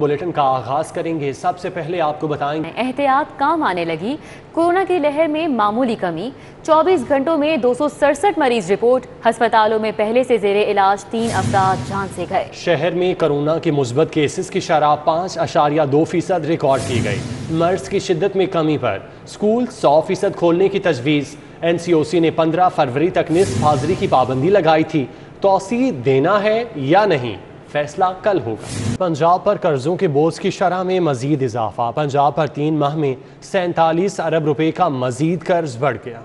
Bulletin का आगाज करेंगे। सबसे पहले आपको बताएंगे एहतियात काम आने लगी। कोरोना की लहर में मामूली कमी, 24 घंटों में 267 मरीज रिपोर्ट। अस्पतालों में पहले से जेरे इलाज 3 अफराद जान से गए। शहर में कोरोना के मुस्बत केसेस की शरह 5.2% रिकॉर्ड की गई। मर्ज की शिद्दत में कमी पर स्कूल 100% खोलने की तजवीज़। NCOC ने 15 फरवरी तक निस्फ हाजिरी की पाबंदी लगाई थी। तौसी देना है या नहीं, फैसला कल होगा। पंजाब पर कर्जों के बोझ की शरह में मजीद इजाफा। पंजाब पर 3 माह में 47 अरब रुपए का मजीद कर्ज बढ़ गया।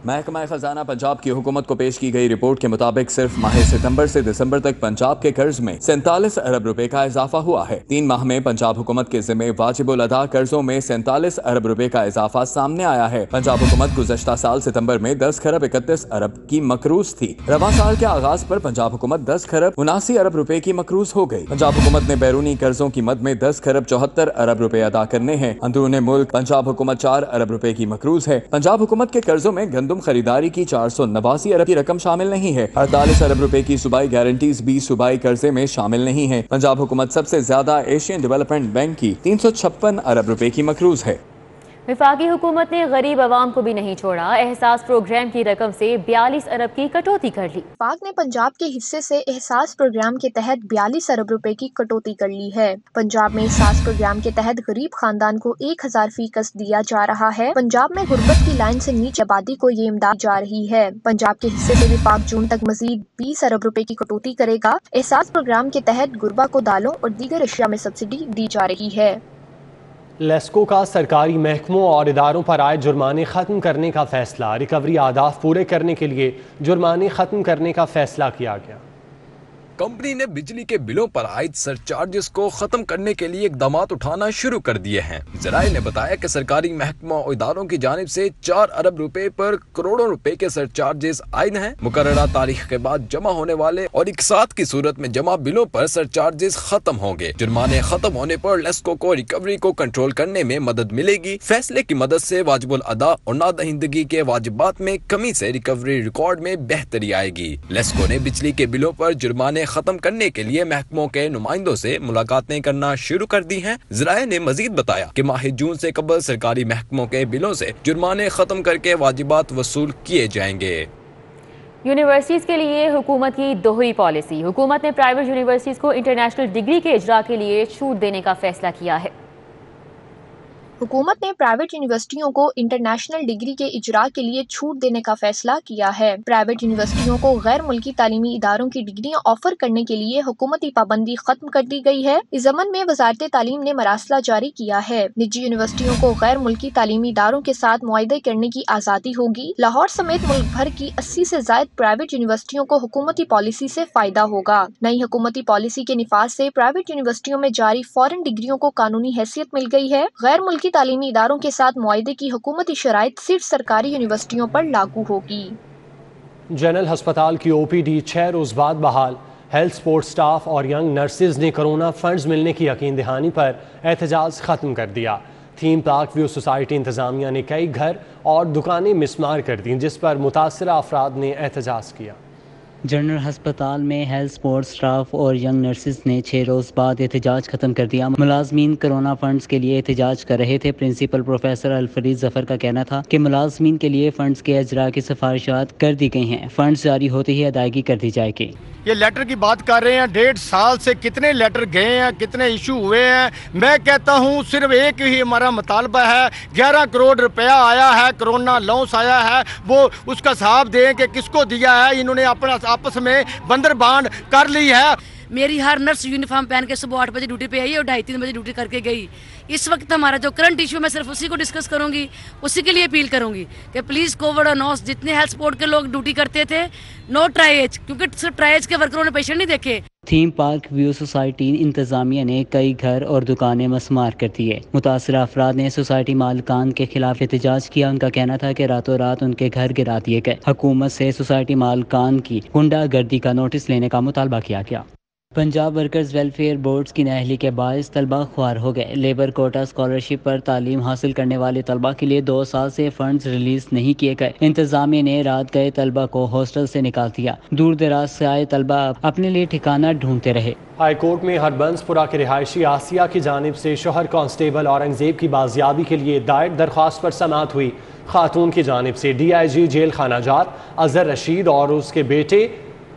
महकमा खजाना पंजाब की हुकूमत को पेश की गई रिपोर्ट के मुताबिक सिर्फ माह सितंबर से दिसंबर तक पंजाब के कर्ज में 47 अरब रुपए का इजाफा हुआ है। 3 माह में पंजाब हुकूमत के जिम्मे वाजिबुल अदा कर्जों में 47 अरब रुपए का इजाफा सामने आया है। पंजाब हुकूमत गुज़श्ता साल सितंबर में 10 खरब 31 अरब की मकरूज थी। रवां साल के आगाज पर पंजाब हुकूमत 10 खरब 79 अरब रुपए की मकरूज हो गई। पंजाब हुकूमत ने बैरूनी कर्जों की मद में 10 खरब 74 अरब रुपए अदा करने हैं। अंदरूनी मुल्क पंजाब हुकूमत 4 अरब रुपए की मकरूज है। पंजाब हुकूमत के कर्जों में गंदम खरीदारी की 489 अरब की रकम शामिल नहीं है। 48 अरब रुपए की सूबाई गारंटीज भी सूबाई कर्जे में शामिल नहीं है। पंजाब हुकूमत सबसे ज्यादा एशियन डेवलपमेंट बैंक की 356 अरब रुपए की मकरूज है। वफाकी हुकूमत ने गरीब आवाम को भी नहीं छोड़ा। एहसास प्रोग्राम की रकम से 42 अरब की कटौती कर ली। पाक ने पंजाब के हिस्से से एहसास प्रोग्राम के तहत 42 अरब रुपए की कटौती कर ली है। पंजाब में एहसास प्रोग्राम के तहत गरीब खानदान को 1000% दिया जा रहा है। पंजाब में गुर्बत की लाइन से नीचे आबादी को ये इमदाद जा रही है। पंजाब के हिस्से से भी पाक जून तक मजीद 20 अरब रुपए की कटौती करेगा। एहसास प्रोग्राम के तहत गुरबा को दालों और दीगर अशिया में सब्सिडी दी जा रही है। लेस्को का सरकारी महकमों और इदारों पर आए जुर्माने ख़त्म करने का फैसला। रिकवरी आदाफ पूरे करने के लिए जुर्माने ख़त्म करने का फैसला किया गया। कंपनी ने बिजली के बिलों पर आयद सरचार्जेस को खत्म करने के लिए इकदाम उठाना शुरू कर दिए हैं। ज़राए ने बताया कि सरकारी महकमों और इदारों की जानिब से 4 अरब रुपए पर करोड़ों रुपए के सरचार्जेस आयद हैं। मुकर्ररा तारीख के बाद जमा होने वाले और इकसात की सूरत में जमा बिलों पर सरचार्जेस खत्म होंगे। जुर्माने खत्म होने पर लेस्को को रिकवरी को कंट्रोल करने में मदद मिलेगी। फैसले की मदद से वाजिबुल अदा और नादहिंदगी के वाजिबात में कमी से रिकवरी रिकॉर्ड में बेहतरी आएगी। लेस्को ने बिजली के बिलों पर जुर्माने खत्म करने के लिए महकमों के नुमाइंदों से मुलाकातें करना शुरू कर दी हैं। ज़राए ने मजीद बताया कि माह जून से कबल सरकारी महकमों के बिलों से जुर्माने खत्म करके वाजिबात वसूल किए जाएंगे। यूनिवर्सिटीज के लिए हुकूमत की दोहरी पॉलिसी। हुकूमत ने प्राइवेट यूनिवर्सिटीज को इंटरनेशनल डिग्री के इजरा के लिए छूट देने का फैसला किया है। हुकूमत ने प्राइवेट यूनिवर्सिटियों को इंटरनेशनल डिग्री के इजरा के लिए छूट देने का फैसला किया है। प्राइवेट यूनिवर्सिटियों को गैर मुल्की तालीमी इदारों की डिग्रियां ऑफर करने के लिए हुकूमती पाबंदी खत्म कर दी गई है। इस ज़मन में वजारत तालीम ने मरासला जारी किया है। निजी यूनिवर्सिटियों को गैर मुल्की तालीमी इदारों के साथ मुआहदे करने की आज़ादी होगी। लाहौर समेत मुल्क भर की 80 से ज्यादा प्राइवेट यूनिवर्सिटियों को हुकूमती पॉलिसी से फायदा होगा। नई हुकूमती पॉलिसी के निफाज से प्राइवेट यूनिवर्सिटियों में जारी फॉरेन डिग्रियों को कानूनी हैसियत मिल गई है। गैर मुल्की तालीमी इदारों के साथ मुआहदे की हुकूमती शराइत सिर्फ सरकारी यूनिवर्सिटियों पर लागू होगी। जनरल अस्पताल की OPD 6 रोज बाद बहाल। हेल्थ सपोर्ट स्टाफ और यंग नर्सेज ने कोरोना फंड्स मिलने की यकीन दहानी पर एहतजाज खत्म कर दिया। थीम पार्क व्यू सोसाइटी इंतजामिया ने कई घर और दुकानें मिसमार कर दी, जिस पर मुतासरा अफराद ने एहतजाज किया। जनरल हस्पताल में हेल्थ सपोर्ट स्टाफ और यंग नर्सेज ने 6 रोज बाद एहतजाज खत्म कर दिया। मुलाजमीन कोरोना फंड्स के लिए एहतजाज कर रहे थे। प्रिंसिपल प्रोफेसर अल-फरीद जफर का कहना था कि मुलाजमीन के लिए फंड्स के अजरा की सिफारिशात कर दी गई हैं। फंड्स जारी होते ही अदायगी कर दी जाएगी। ये लेटर की बात कर रहे हैं, 1.5 साल से कितने लेटर गए हैं, कितने इशू हुए हैं। मैं कहता हूँ सिर्फ एक ही हमारा मुतालबा है, 11 करोड़ रुपया आया है, कोरोना लॉस आया है, वो उसका हिसाब दें कि किसको दिया है। इन्होंने अपना आपस में बंदर बांड कर ली है। मेरी हर नर्स यूनिफॉर्म पहन के सुबह 8 बजे ड्यूटी पे आई और 2:30-3 बजे ड्यूटी करके गई। इस वक्त हमारा जो करंट इशू मैं सिर्फ उसी को डिस्कस करूंगी, उसी के लिए अपील करूंगी कि प्लीज़ कोविड और नॉस जितने हेल्थ सपोर्ट के लोग ड्यूटी करते थे, नो ट्राइएज, क्योंकि सिर्फ ट्राइएज के वर्करों ने पेशेंट नहीं देखे। थीम पार्क व्यू सोसाइटी इंतजामिया ने कई घर और दुकानें मसमार कर दिए। मुतासरा अफराद ने सोसाइटी मालिकान के खिलाफ एहतजाज किया। उनका कहना था कि रातों रात उनके घर गिरा दिए गए। हुकूमत से सोसाइटी मालिकान की गुंडागर्दी का नोटिस लेने का मुतालबा किया गया। پنجاب ورکرز ویلفیئر بورڈز کی نااہلی کے باعث طلبہ خوار ہو گئے۔ لیبر کوٹا اسکالرشپ پر تعلیم حاصل کرنے والے طلبہ کے لیے 2 سال سے فنڈز ریلیز نہیں کیے گئے۔ انتظامیہ نے رات گئے طلبہ کو ہاسٹل سے نکال دیا۔ دور دراز سے آئے طلبہ اپنے لیے ٹھکانہ ڈھونڈتے رہے۔ ہائی کورٹ میں ہربنس پورہ کے رہائشی آسیہ کی جانب سے شوہر کانسٹیبل اورنگزیب کی بازیابی کے لیے دائر درخواست پر سماعت ہوئی۔ خاتون کی جانب سے DIG جیل خانہ جات اظہر رشید اور اس کے بیٹے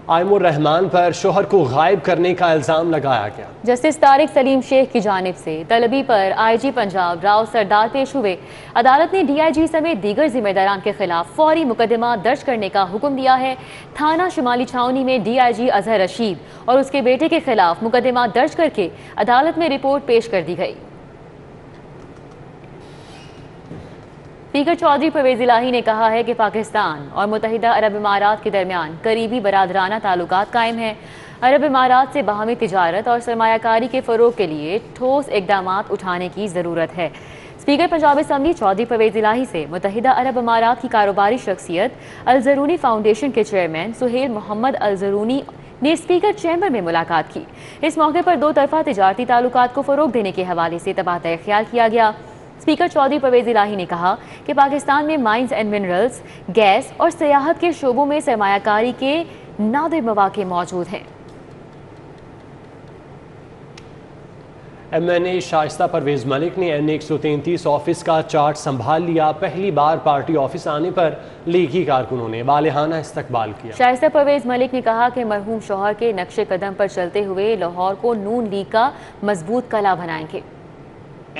آئم الرحمان پر شوہر کو غائب کرنے کا الزام لگایا گیا۔ جسٹس طارق سلیم شیخ کی جانب سے طلبی پر IG پنجاب راؤ سردار پیش ہوئے۔ عدالت نے DIG سمیت دیگر ذمہ داران کے خلاف فوری مقدمہ درج کرنے کا حکم دیا ہے۔ تھانہ شمالی چھاؤنی میں DIG اظہر رشید اور اس کے بیٹے کے خلاف مقدمہ درج کر کے عدالت میں رپورٹ پیش کر دی گئی۔ اسپیکر چودھری پرویز الہی نے کہا ہے کہ پاکستان اور متحدہ عرب امارات کے درمیان قریبی برادرانہ تعلقات قائم ہیں۔ عرب امارات سے باہمی تجارت اور سرمایہ کاری کے فروغ کے لیے ٹھوس اقدامات اٹھانے کی ضرورت ہے۔ اسپیکر پنجاب اسمبلی چودھری پرویز الہی سے متحدہ عرب امارات کی کاروباری شخصیت الزرونی فاؤنڈیشن کے چیئرمین سہیل محمد الزرونی نے اسپیکر چیمبر میں ملاقات کی۔ اس موقع پر 2 طرفہ تجارتی تعلقات کو فروغ دینے کے حوالے سے تبادلہ خیال کیا گیا۔ اسپیکر چودھری پرویز الہی نے کہا کہ پاکستان میں مائنز اینڈ منرلز، گیس اور سیاحت کے شعبوں میں سرمایہ کاری کے نادر مواقع موجود ہیں۔ MNA شائستہ پرویز ملک نے NA 133 آفس کا چارج سنبھال لیا۔ پہلی بار پارٹی آفس آنے پر لیگی کارکنوں نے والہانہ استقبال کیا۔ شائستہ پرویز ملک نے کہا کہ مرحوم شوہر کے نقش قدم پر چلتے ہوئے لاہور کو نون لیگ کا مضبوط قلعہ بنائیں گے۔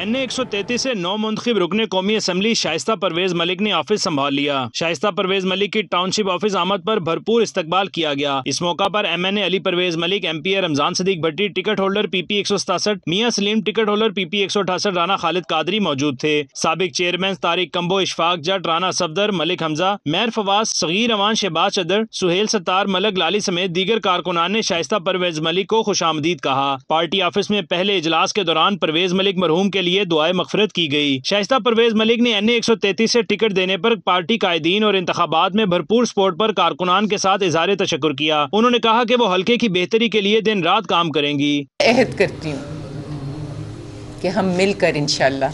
NA 133 سے نو منتخب رکن قومی اسمبلی شائستہ پرویز ملک نے آفس سنبھال لیا۔ شائستہ پرویز ملک کی ٹاؤن شپ آفس آمد پر بھرپور استقبال کیا گیا۔ اس موقع پر MNA علی پرویز ملک، MP رمضان صدیق بھٹی، ٹکٹ ہولڈر PP 167 میاں سلیم، ٹکٹ ہولڈر PP 168 رانا خالد قادری موجود تھے۔ سابق چیئرمین طارق کمبو، اشفاق جٹ، رانا صفدر، ملک حمزہ، میر فواز، صغیر اوان، شہباز چدر، سہیل ستار، ملک لالی سمیت دیگر کارکنان نے شائستہ پرویز ملک کو خوش آمدید کہا۔ پارٹی آفس میں پہلے اجلاس کے دوران پرویز ملک مرحوم کے لیے دعائے مغفرت کی گئی۔ شائستہ پرویز ملک نے NA 133 سے ٹکٹ دینے پر پارٹی قائدین اور انتخابات میں بھرپور سپورٹ پر کارکنان کے ساتھ اظہار تشکر کیا۔ انہوں نے کہا کہ وہ حلقے کی بہتری کے لیے دن رات کام کریں گی۔ عہد کرتی ہوں کہ ہم مل کر انشاءاللہ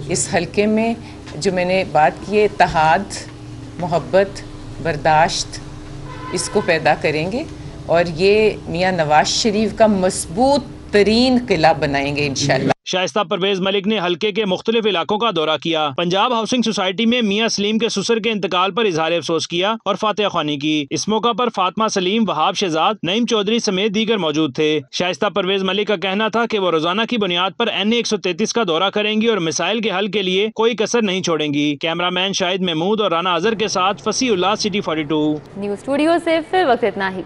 اس حلقے میں جو میں نے بات کی ہے، اتحاد، محبت، برداشت، اس کو پیدا کریں گے اور یہ میاں نواز شریف کا مضبوط ترین قلعہ بنائیں گے انشاءاللہ۔ شائستہ پرویز ملک نے حلقے کے مختلف علاقوں کا دورہ کیا۔ پنجاب ہاؤسنگ سوسائٹی میں میاں سلیم کے سسر کے انتقال پر اظہار افسوس کیا اور فاتحہ خوانی کی۔ اس موقع پر فاطمہ سلیم، وہاب شہزاد، نعیم چودھری سمیت دیگر موجود تھے۔ شائستہ پرویز ملک کا کہنا تھا کہ وہ روزانہ کی بنیاد پر NA 133 کا دورہ کریں گی اور مسائل کے حل کے لیے کوئی کسر نہیں چھوڑیں گی۔ کیمرہ مین شاہد محمود اور رانا اظہر کے ساتھ فصیح اللہ، City 42۔ نیوز اسٹوڈیو سے فی وقت اتنا ہی۔